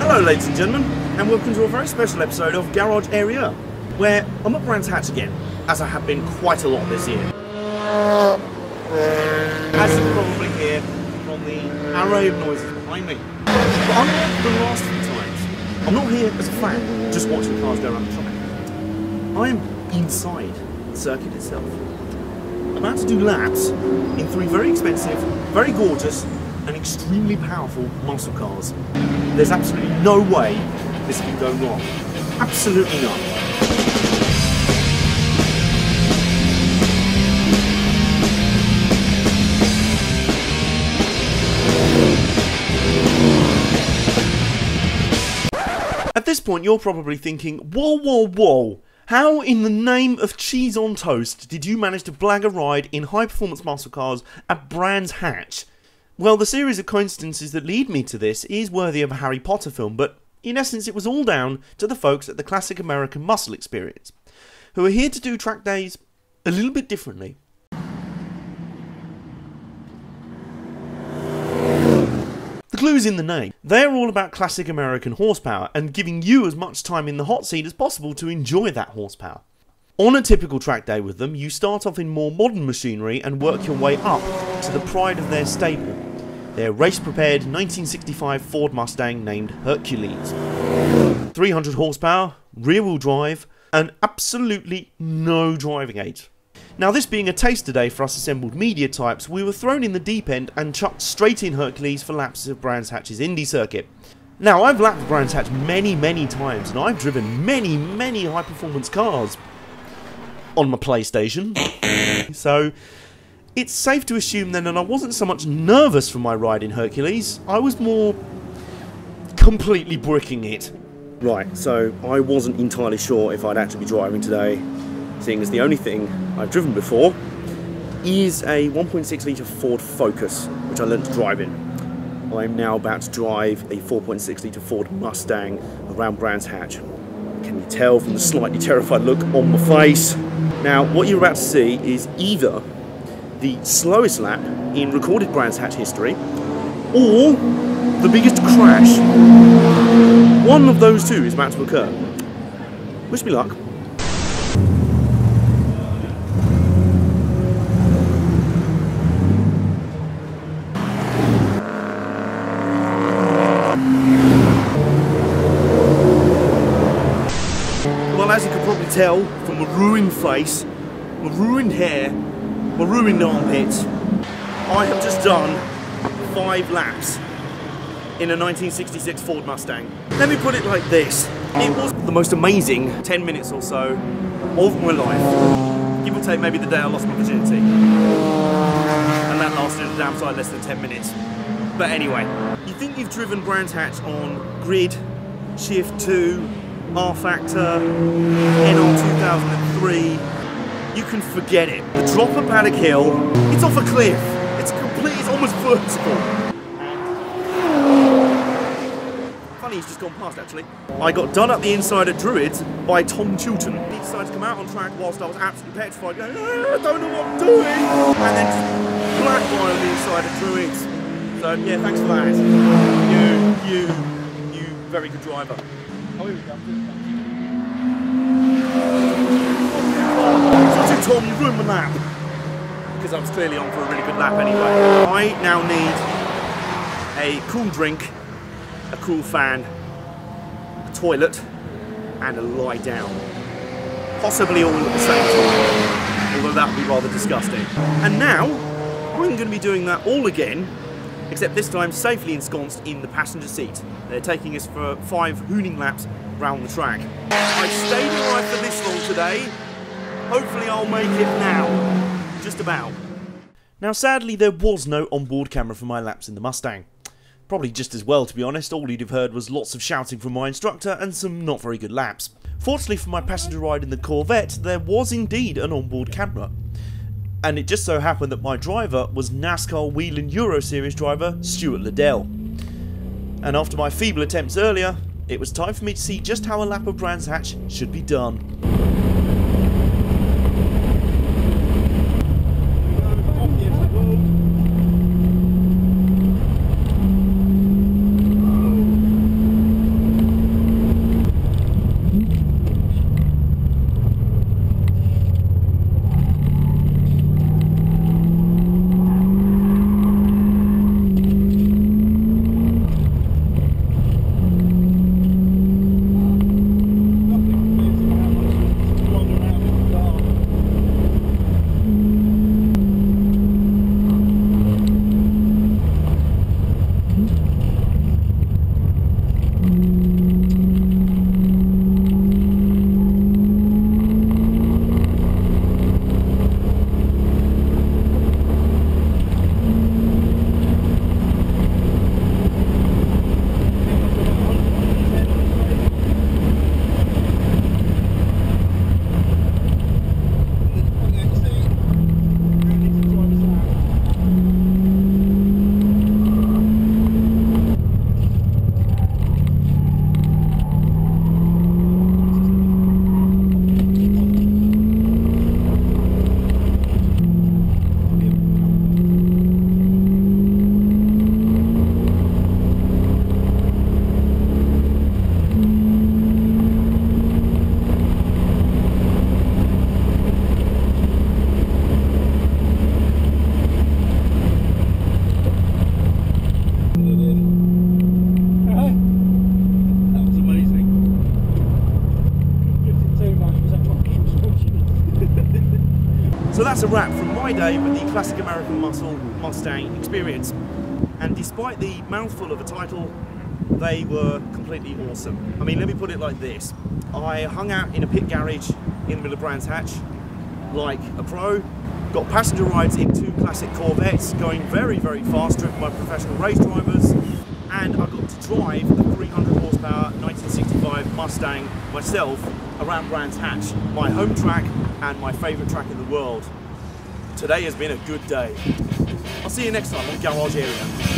Hello ladies and gentlemen, and welcome to a very special episode of Garage Area, where I'm at Brands Hatch again, as I have been quite a lot this year. As you can probably hear from the array of noises behind me. But unlike the last few times, I'm not here as a fan, just watching cars go around the track. I am inside the circuit itself. I'm about to do laps in three very expensive, very gorgeous, and extremely powerful muscle cars. There's absolutely no way this can go wrong. Absolutely none. At this point, you're probably thinking, whoa, whoa, whoa. How in the name of cheese on toast did you manage to blag a ride in high-performance muscle cars at Brands Hatch? Well, the series of coincidences that lead me to this is worthy of a Harry Potter film, but in essence it was all down to the folks at the Classic American Muscle Experience, who are here to do track days a little bit differently. The clue's in the name. They're all about classic American horsepower and giving you as much time in the hot seat as possible to enjoy that horsepower. On a typical track day with them, you start off in more modern machinery and work your way up to the pride of their stable, their race-prepared 1965 Ford Mustang named Hercules. 300 horsepower, rear-wheel drive, and absolutely no driving aids. Now, this being a taster day for us assembled media types, we were thrown in the deep end and chucked straight in Hercules for laps of Brands Hatch's Indy circuit. Now, I've lapped Brands Hatch many times, and I've driven many high-performance cars on my PlayStation, so it's safe to assume then that I wasn't so much nervous for my ride in Hercules, I was more completely bricking it. Right, so I wasn't entirely sure if I'd actually be driving today, seeing as the only thing I've driven before is a 1.6 litre Ford Focus, which I learnt to drive in. I'm now about to drive a 4.6 litre Ford Mustang around Brands Hatch. Can you tell from the slightly terrified look on my face? Now, what you're about to see is either the slowest lap in recorded Brands Hatch history, or the biggest crash. One of those two is about to occur. Wish me luck. Well, as you can probably tell from my ruined face, my ruined hair, my ruined armpits, I have just done 5 laps in a 1966 Ford Mustang. Let me put it like this. It was the most amazing 10 minutes or so of my life. Give or take maybe the day I lost my virginity. And that lasted a damn sight less than 10 minutes. But anyway, you think you've driven Brands Hatch on grid, shift 2, R-Factor, NR 2003, you can forget it. The drop at Paddock Hill, it's off a cliff. It's almost vertical. Funny, he's just gone past actually. I got done up the inside at Druids by Tom Chilton. He decided to come out on track whilst I was absolutely petrified, going, I don't know what I'm doing. And then just black by on the inside at Druids. So yeah, thanks for that. You very good driver. Oh, here we go. So Tom, you ruined my lap. Because I was clearly on for a really good lap anyway. I now need a cool drink, a cool fan, a toilet, and a lie down. Possibly all at the same time. Although that would be rather disgusting. And now, I'm going to be doing that all again, except this time safely ensconced in the passenger seat. They're taking us for 5 hooning laps round the track. I stayed alive for this long today. Hopefully I'll make it now. Just about. Now sadly there was no onboard camera for my laps in the Mustang. Probably just as well, to be honest. All you'd have heard was lots of shouting from my instructor and some not very good laps. Fortunately for my passenger ride in the Corvette, there was indeed an onboard camera. And it just so happened that my driver was NASCAR Whelen Euro Series driver Stuart Liddell. And after my feeble attempts earlier, it was time for me to see just how a lap of Brands Hatch should be done. So that's a wrap from my day with the classic American muscle Mustang experience. And despite the mouthful of a title, they were completely awesome. I mean, let me put it like this. I hung out in a pit garage in the middle of Brands Hatch like a pro, got passenger rides in 2 classic Corvettes going very, very fast, driven by professional race drivers, and I got to drive the 300 horsepower 1965 Mustang myself around Brands Hatch, my home track and my favourite track in the world. Today has been a good day. I'll see you next time on Garage Area.